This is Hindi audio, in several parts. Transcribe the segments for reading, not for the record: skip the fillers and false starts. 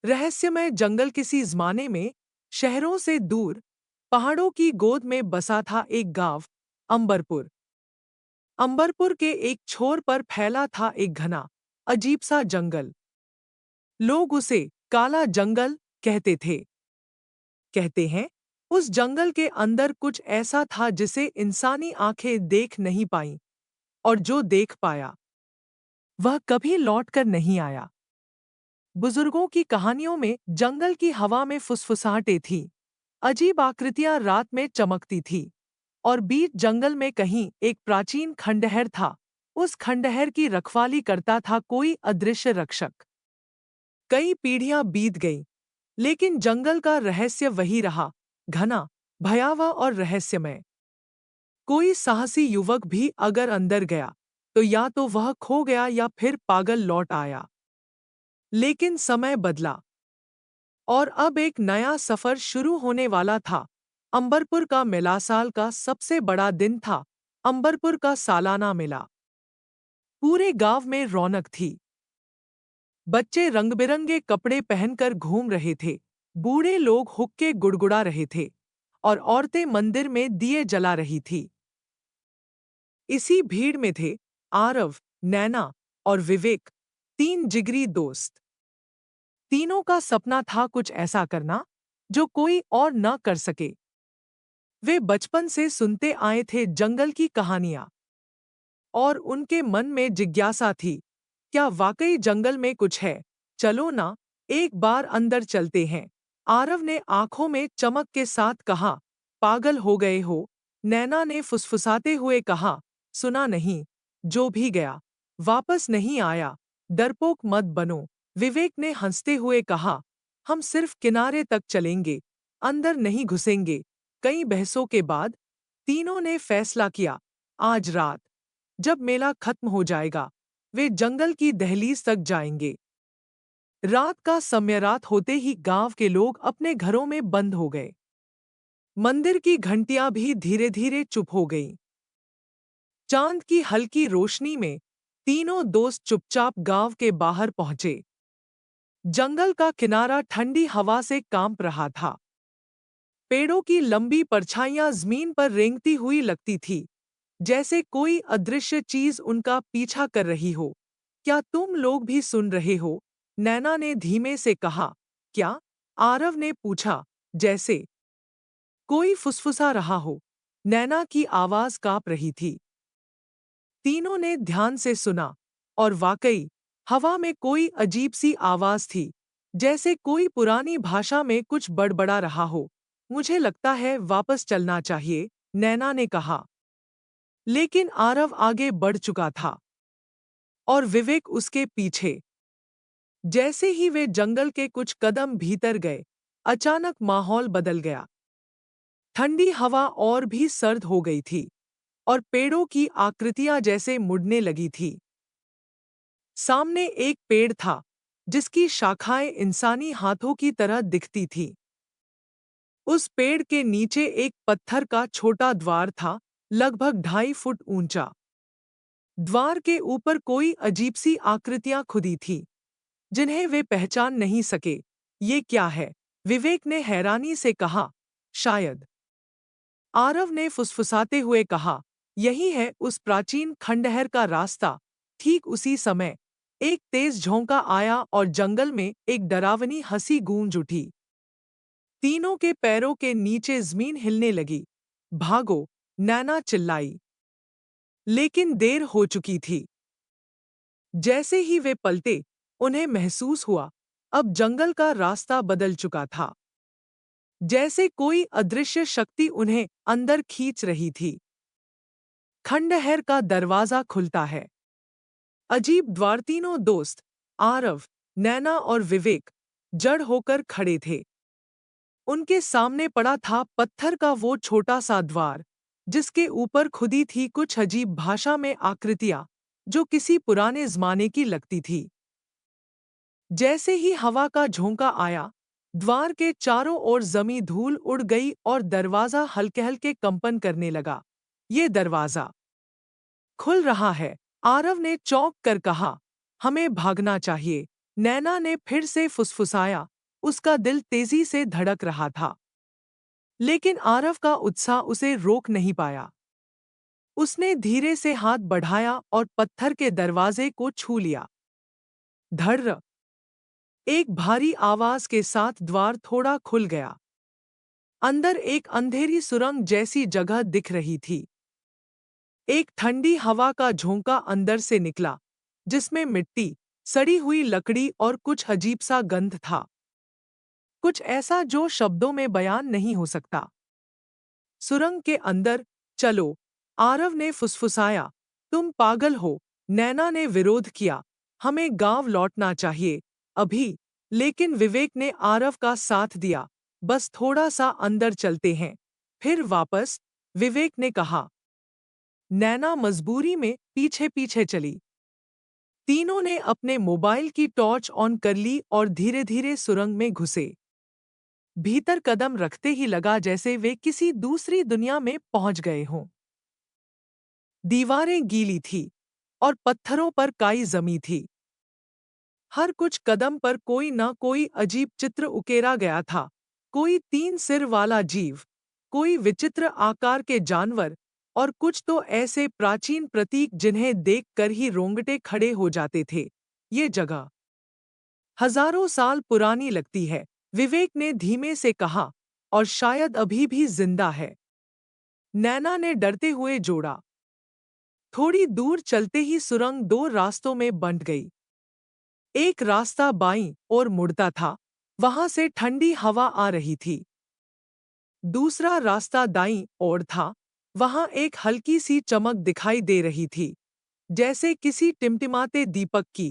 रहस्यमय जंगल किसी ज़माने में शहरों से दूर पहाड़ों की गोद में बसा था एक गांव, अंबरपुर। अंबरपुर के एक छोर पर फैला था एक घना, अजीब सा जंगल। लोग उसे काला जंगल कहते थे। कहते हैं, उस जंगल के अंदर कुछ ऐसा था जिसे इंसानी आंखें देख नहीं पाईं, और जो देख पाया, वह कभी लौटकर नहीं आया। बुजुर्गों की कहानियों में जंगल की हवा में फुसफुसाहटें थीं, अजीब आकृतियां रात में चमकती थीं, और बीच जंगल में कहीं एक प्राचीन खंडहर था। उस खंडहर की रखवाली करता था कोई अदृश्य रक्षक। कई पीढ़ियां बीत गईं, लेकिन जंगल का रहस्य वही रहा, घना, भयावह और रहस्यमय। कोई साहसी युवक भी अगर अंदर गया, तो या तो वह खो गया या फिर पागल लौट आया। लेकिन समय बदला, और अब एक नया सफर शुरू होने वाला था। अंबरपुर का मेला साल का सबसे बड़ा दिन था। अंबरपुर का सालाना मेला। पूरे गांव में रौनक थी। बच्चे रंगबिरंगे कपड़े पहनकर घूम रहे थे, बूढ़े लोग हुक्के गुड़गुड़ा रहे थे, और औरतें मंदिर में दिए जला रही थी। इसी भीड़ में थे आरव, नैना और विवेक, तीन जिगरी दोस्त। तीनों का सपना था कुछ ऐसा करना जो कोई और न कर सके। वे बचपन से सुनते आए थे जंगल की कहानियां, और उनके मन में जिज्ञासा थी, क्या वाकई जंगल में कुछ है? चलो ना, एक बार अंदर चलते हैं। आरव ने आंखों में चमक के साथ कहा। पागल हो गए हो? नैना ने फुसफुसाते हुए कहा। सुना नहीं, जो भी गया वापस नहीं आया, डरपोक मत बनो। विवेक ने हंसते हुए कहा, हम सिर्फ किनारे तक चलेंगे, अंदर नहीं घुसेंगे। कई बहसों के बाद तीनों ने फैसला किया, आज रात, जब मेला खत्म हो जाएगा, वे जंगल की दहलीज तक जाएंगे। रात का समय रात होते ही गांव के लोग अपने घरों में बंद हो गए। मंदिर की घंटियां भी धीरे धीरे चुप हो गईं। चांद की हल्की रोशनी में तीनों दोस्त चुपचाप गांव के बाहर पहुंचे। जंगल का किनारा ठंडी हवा से कांप रहा था। पेड़ों की लंबी परछाइयां जमीन पर रेंगती हुई लगती थी, जैसे कोई अदृश्य चीज उनका पीछा कर रही हो। क्या तुम लोग भी सुन रहे हो? नैना ने धीमे से कहा। क्या? आरव ने पूछा, जैसे कोई फुसफुसा रहा हो। नैना की आवाज कांप रही थी। तीनों ने ध्यान से सुना, और वाकई हवा में कोई अजीब सी आवाज थी, जैसे कोई पुरानी भाषा में कुछ बड़बड़ा रहा हो। मुझे लगता है वापस चलना चाहिए, नैना ने कहा। लेकिन आरव आगे बढ़ चुका था, और विवेक उसके पीछे। जैसे ही वे जंगल के कुछ कदम भीतर गए, अचानक माहौल बदल गया। ठंडी हवा और भी सर्द हो गई थी, और पेड़ों की आकृतियां जैसे मुड़ने लगी थी। सामने एक पेड़ था, जिसकी शाखाएं इंसानी हाथों की तरह दिखती थीं। उस पेड़ के नीचे एक पत्थर का छोटा द्वार था, लगभग 2.5 फुट ऊंचा। द्वार के ऊपर कोई अजीब सी आकृतियां खुदी थीं, जिन्हें वे पहचान नहीं सके। ये क्या है? विवेक ने हैरानी से कहा। शायद, आरव ने फुसफुसाते हुए कहा, यही है उस प्राचीन खंडहर का रास्ता। ठीक उसी समय एक तेज झोंका आया और जंगल में एक डरावनी हंसी गूंज उठी। तीनों के पैरों के नीचे जमीन हिलने लगी। भागो! नैना चिल्लाई। लेकिन देर हो चुकी थी। जैसे ही वे पलटे, उन्हें महसूस हुआ, अब जंगल का रास्ता बदल चुका था। जैसे कोई अदृश्य शक्ति उन्हें अंदर खींच रही थी। खंडहर का दरवाजा खुलता है। अजीब द्वार। तीनों दोस्त, आरव, नैना और विवेक, जड़ होकर खड़े थे। उनके सामने पड़ा था पत्थर का वो छोटा सा द्वार, जिसके ऊपर खुदी थी कुछ अजीब भाषा में आकृतियां, जो किसी पुराने जमाने की लगती थी। जैसे ही हवा का झोंका आया, द्वार के चारों ओर जमी धूल उड़ गई और दरवाजा हल्के हल्के कंपन करने लगा। ये दरवाजा खुल रहा है, आरव ने चौंक कर कहा। हमें भागना चाहिए, नैना ने फिर से फुसफुसाया। उसका दिल तेजी से धड़क रहा था, लेकिन आरव का उत्साह उसे रोक नहीं पाया। उसने धीरे से हाथ बढ़ाया और पत्थर के दरवाजे को छू लिया। धड़! एक भारी आवाज के साथ द्वार थोड़ा खुल गया। अंदर एक अंधेरी सुरंग जैसी जगह दिख रही थी। एक ठंडी हवा का झोंका अंदर से निकला, जिसमें मिट्टी, सड़ी हुई लकड़ी और कुछ अजीब सा गंध था। कुछ ऐसा जो शब्दों में बयान नहीं हो सकता। सुरंग के अंदर चलो, आरव ने फुसफुसाया। तुम पागल हो, नैना ने विरोध किया। हमें गांव लौटना चाहिए, अभी। लेकिन विवेक ने आरव का साथ दिया। बस थोड़ा सा अंदर चलते हैं, फिर वापस, विवेक ने कहा। नैना मजबूरी में पीछे पीछे चली। तीनों ने अपने मोबाइल की टॉर्च ऑन कर ली और धीरे धीरे सुरंग में घुसे। भीतर कदम रखते ही लगा जैसे वे किसी दूसरी दुनिया में पहुंच गए हों। दीवारें गीली थी और पत्थरों पर काई जमी थी। हर कुछ कदम पर कोई न कोई अजीब चित्र उकेरा गया था। कोई 3 सिर वाला जीव, कोई विचित्र आकार के जानवर, और कुछ तो ऐसे प्राचीन प्रतीक जिन्हें देखकर ही रोंगटे खड़े हो जाते थे। ये जगह हजारों साल पुरानी लगती है, विवेक ने धीमे से कहा, और शायद अभी भी जिंदा है। नैना ने डरते हुए जोड़ा। थोड़ी दूर चलते ही सुरंग 2 रास्तों में बंट गई। एक रास्ता बाईं ओर मुड़ता था, वहां से ठंडी हवा आ रही थी। दूसरा रास्ता दाईं ओर था, वहां एक हल्की सी चमक दिखाई दे रही थी, जैसे किसी टिमटिमाते दीपक की।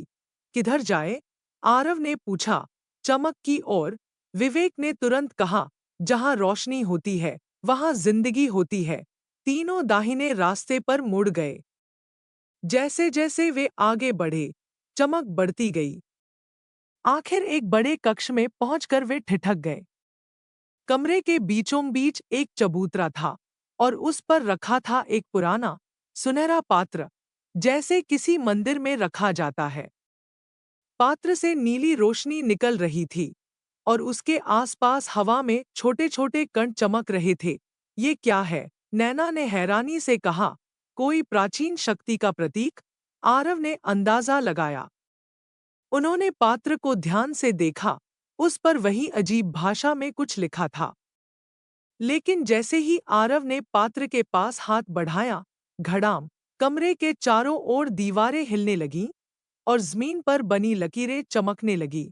किधर जाए? आरव ने पूछा। चमक की ओर, विवेक ने तुरंत कहा। जहां रोशनी होती है, वहां जिंदगी होती है। तीनों दाहिने रास्ते पर मुड़ गए। जैसे जैसे वे आगे बढ़े, चमक बढ़ती गई। आखिर एक बड़े कक्ष में पहुंचकर वे ठिठक गए। कमरे के बीचों बीच एक चबूतरा था, और उस पर रखा था एक पुराना, सुनहरा पात्र, जैसे किसी मंदिर में रखा जाता है। पात्र से नीली रोशनी निकल रही थी, और उसके आसपास हवा में छोटे छोटे कण चमक रहे थे। ये क्या है? नैना ने हैरानी से कहा। कोई प्राचीन शक्ति का प्रतीक? आरव ने अंदाजा लगाया। उन्होंने पात्र को ध्यान से देखा। उस पर वही अजीब भाषा में कुछ लिखा था। लेकिन जैसे ही आरव ने पात्र के पास हाथ बढ़ाया, घड़ाम, कमरे के चारों ओर दीवारें हिलने लगीं और जमीन पर बनी लकीरें चमकने लगी।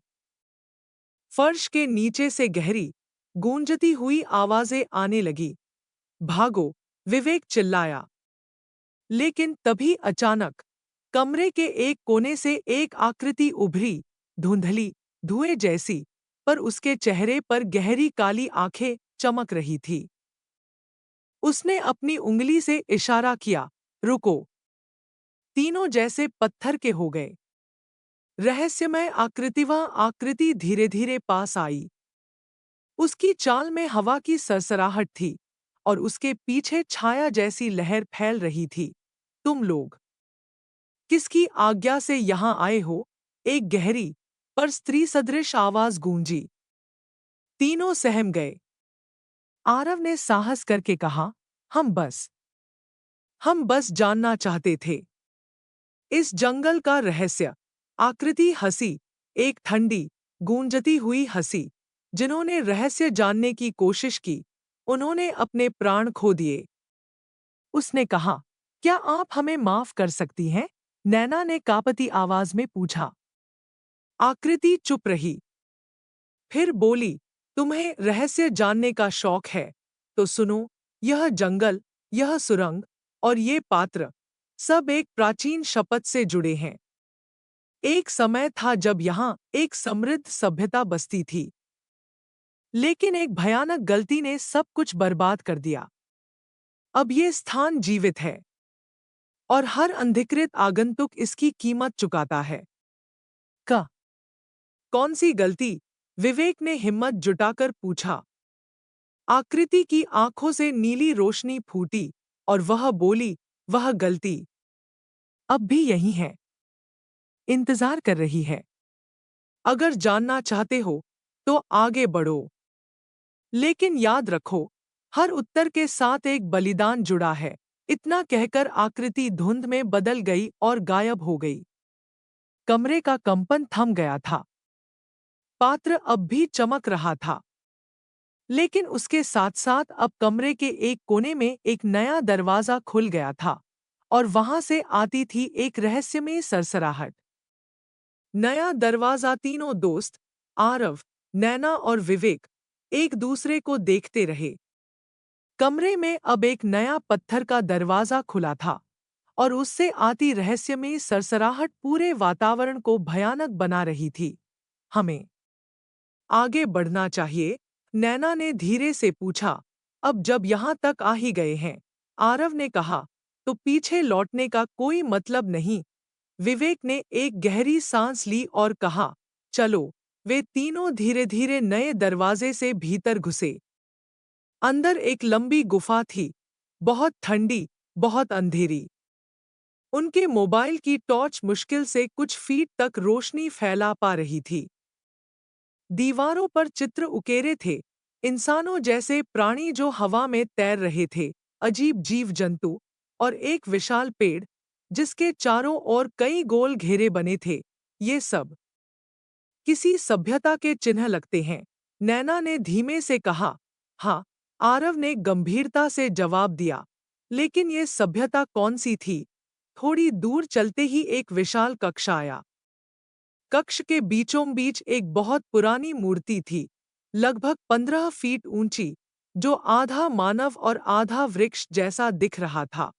फर्श के नीचे से गहरी, गूंजती हुई आवाजें आने लगी। भागो! विवेक चिल्लाया। लेकिन तभी अचानक कमरे के एक कोने से एक आकृति उभरी, धुंधली, धुएं जैसी, पर उसके चेहरे पर गहरी काली आंखें चमक रही थी। उसने अपनी उंगली से इशारा किया, रुको। तीनों जैसे पत्थर के हो गए। रहस्यमय आकृति धीरे धीरे पास आई। उसकी चाल में हवा की सरसराहट थी, और उसके पीछे छाया जैसी लहर फैल रही थी। तुम लोग किसकी आज्ञा से यहाँ आए हो? एक गहरी पर स्त्री सदृश आवाज गूंजी। तीनों सहम गए। आरव ने साहस करके कहा, हम बस जानना चाहते थे इस जंगल का रहस्य। आकृति हंसी, एक ठंडी, गूंजती हुई हंसी। जिन्होंने रहस्य जानने की कोशिश की, उन्होंने अपने प्राण खो दिए। उसने कहा, क्या आप हमें माफ कर सकती हैं? नैना ने कांपती आवाज में पूछा। आकृति चुप रही, फिर बोली, तुम्हें रहस्य जानने का शौक है, तो सुनो। यह जंगल, यह सुरंग और ये पात्र, सब एक प्राचीन शपथ से जुड़े हैं। एक समय था जब यहाँ एक समृद्ध सभ्यता बसती थी, लेकिन एक भयानक गलती ने सब कुछ बर्बाद कर दिया। अब ये स्थान जीवित है, और हर अंधिकृत आगंतुक इसकी कीमत चुकाता है। क कौन सी गलती? विवेक ने हिम्मत जुटाकर पूछा। आकृति की आंखों से नीली रोशनी फूटी, और वह बोली, वह गलती अब भी यही है, इंतजार कर रही है। अगर जानना चाहते हो तो आगे बढ़ो, लेकिन याद रखो, हर उत्तर के साथ एक बलिदान जुड़ा है। इतना कहकर आकृति धुंध में बदल गई और गायब हो गई। कमरे का कंपन थम गया था। पात्र अब भी चमक रहा था, लेकिन उसके साथ साथ अब कमरे के एक कोने में एक नया दरवाजा खुल गया था, और वहां से आती थी एक रहस्यमयी सरसराहट। नया दरवाजा। तीनों दोस्त, आरव, नैना और विवेक, एक दूसरे को देखते रहे। कमरे में अब एक नया पत्थर का दरवाजा खुला था, और उससे आती रहस्यमयी सरसराहट पूरे वातावरण को भयानक बना रही थी। हमें आगे बढ़ना चाहिए, नैना ने धीरे से पूछा। अब जब यहाँ तक आ ही गए हैं, आरव ने कहा, तो पीछे लौटने का कोई मतलब नहीं। विवेक ने एक गहरी सांस ली और कहा, चलो। वे तीनों धीरे धीरे नए दरवाजे से भीतर घुसे। अंदर एक लंबी गुफा थी, बहुत ठंडी, बहुत अंधेरी। उनके मोबाइल की टॉर्च मुश्किल से कुछ फीट तक रोशनी फैला पा रही थी। दीवारों पर चित्र उकेरे थे, इंसानों जैसे प्राणी जो हवा में तैर रहे थे, अजीब जीव जंतु, और एक विशाल पेड़ जिसके चारों ओर कई गोल घेरे बने थे। ये सब किसी सभ्यता के चिन्ह लगते हैं, नैना ने धीमे से कहा। हाँ, आरव ने गंभीरता से जवाब दिया। लेकिन ये सभ्यता कौन सी थी? थोड़ी दूर चलते ही एक विशाल कक्ष आया। कक्ष के बीचों बीच एक बहुत पुरानी मूर्ति थी, लगभग 15 फीट ऊंची, जो आधा मानव और आधा वृक्ष जैसा दिख रहा था।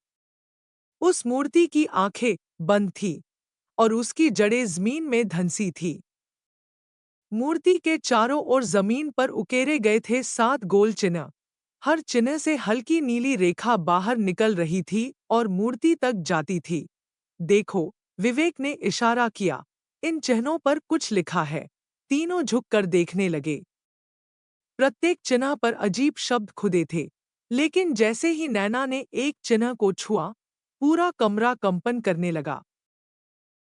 उस मूर्ति की आंखें बंद थीं, और उसकी जड़ें जमीन में धंसी थीं। मूर्ति के चारों ओर जमीन पर उकेरे गए थे 7 गोल चिन्ह। हर चिन्ह से हल्की नीली रेखा बाहर निकल रही थी और मूर्ति तक जाती थी। देखो, विवेक ने इशारा किया, इन चिन्हों पर कुछ लिखा है। तीनों झुककर देखने लगे। प्रत्येक चिन्ह पर अजीब शब्द खुदे थे, लेकिन जैसे ही नैना ने एक चिन्ह को छुआ, पूरा कमरा कंपन करने लगा।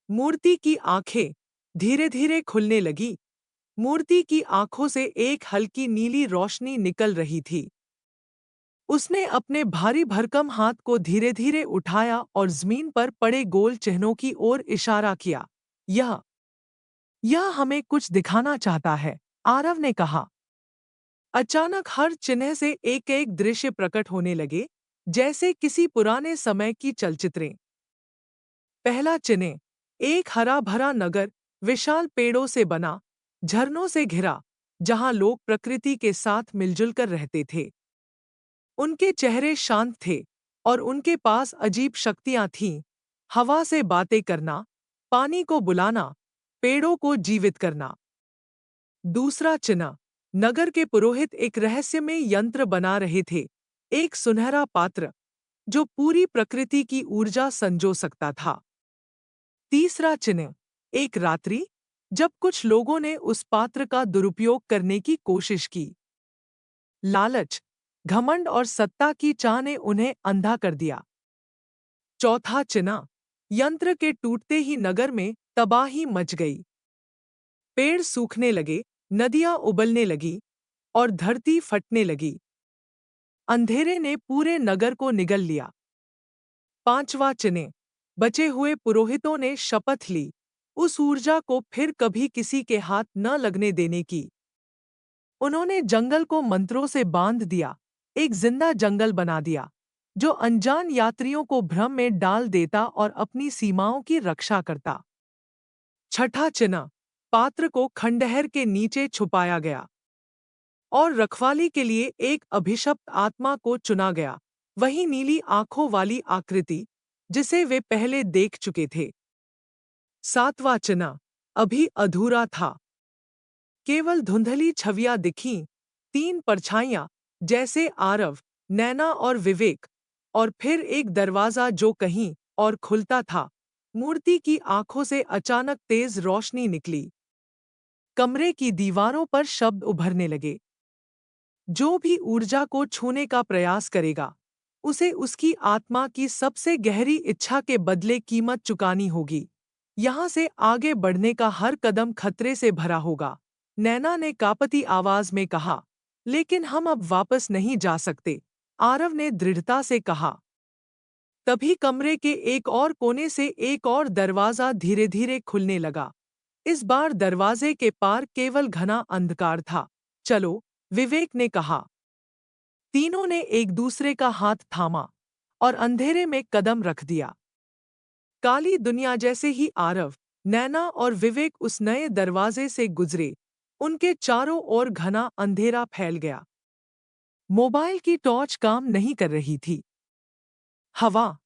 मूर्ति की आंखें धीरे धीरे खुलने लगी। मूर्ति की आंखों से एक हल्की नीली रोशनी निकल रही थी। उसने अपने भारी भरकम हाथ को धीरे धीरे उठाया और जमीन पर पड़े गोल चिन्हों की ओर इशारा किया। यह हमें कुछ दिखाना चाहता है, आरव ने कहा। अचानक हर चिन्ह से एक एक दृश्य प्रकट होने लगे, जैसे किसी पुराने समय की चलचित्रें। पहला चिन्ह, एक हरा भरा नगर, विशाल पेड़ों से बना, झरनों से घिरा, जहां लोग प्रकृति के साथ मिलजुल कर रहते थे। उनके चेहरे शांत थे, और उनके पास अजीब शक्तियां थीं, हवा से बातें करना, पानी को बुलाना, पेड़ों को जीवित करना। दूसरा चिन्ह, नगर के पुरोहित एक रहस्यमय यंत्र बना रहे थे, एक सुनहरा पात्र जो पूरी प्रकृति की ऊर्जा संजो सकता था। तीसरा चिन्ह, एक रात्रि जब कुछ लोगों ने उस पात्र का दुरुपयोग करने की कोशिश की। लालच, घमंड और सत्ता की चाह ने उन्हें अंधा कर दिया। चौथा चिन्ह, यंत्र के टूटते ही नगर में तबाही मच गई। पेड़ सूखने लगे, नदियां उबलने लगी, और धरती फटने लगी। अंधेरे ने पूरे नगर को निगल लिया। पांचवा चिन्ह, बचे हुए पुरोहितों ने शपथ ली, उस ऊर्जा को फिर कभी किसी के हाथ न लगने देने की। उन्होंने जंगल को मंत्रों से बांध दिया, एक जिंदा जंगल बना दिया, जो अनजान यात्रियों को भ्रम में डाल देता और अपनी सीमाओं की रक्षा करता। छठा चिन्ह, पात्र को खंडहर के नीचे छुपाया गया, और रखवाली के लिए एक अभिशप्त आत्मा को चुना गया, वही नीली आंखों वाली आकृति जिसे वे पहले देख चुके थे। सातवां चिन्ह अभी अधूरा था, केवल धुंधली छवियां दिखीं, 3 परछाइयां, जैसे आरव, नैना और विवेक, और फिर एक दरवाजा जो कहीं और खुलता था। मूर्ति की आंखों से अचानक तेज रोशनी निकली। कमरे की दीवारों पर शब्द उभरने लगे। जो भी ऊर्जा को छूने का प्रयास करेगा, उसे उसकी आत्मा की सबसे गहरी इच्छा के बदले कीमत चुकानी होगी। यहाँ से आगे बढ़ने का हर कदम खतरे से भरा होगा, नैना ने कांपती आवाज में कहा। लेकिन हम अब वापस नहीं जा सकते, आरव ने दृढ़ता से कहा। तभी कमरे के एक और कोने से एक और दरवाजा धीरे धीरे खुलने लगा। इस बार दरवाजे के पार केवल घना अंधकार था। चलो, विवेक ने कहा। तीनों ने एक दूसरे का हाथ थामा और अंधेरे में कदम रख दिया। काली दुनिया जैसे ही आरव, नैना और विवेक उस नए दरवाजे से गुजरे, उनके चारों ओर घना अंधेरा फैल गया। मोबाइल की टॉर्च काम नहीं कर रही थी। हवा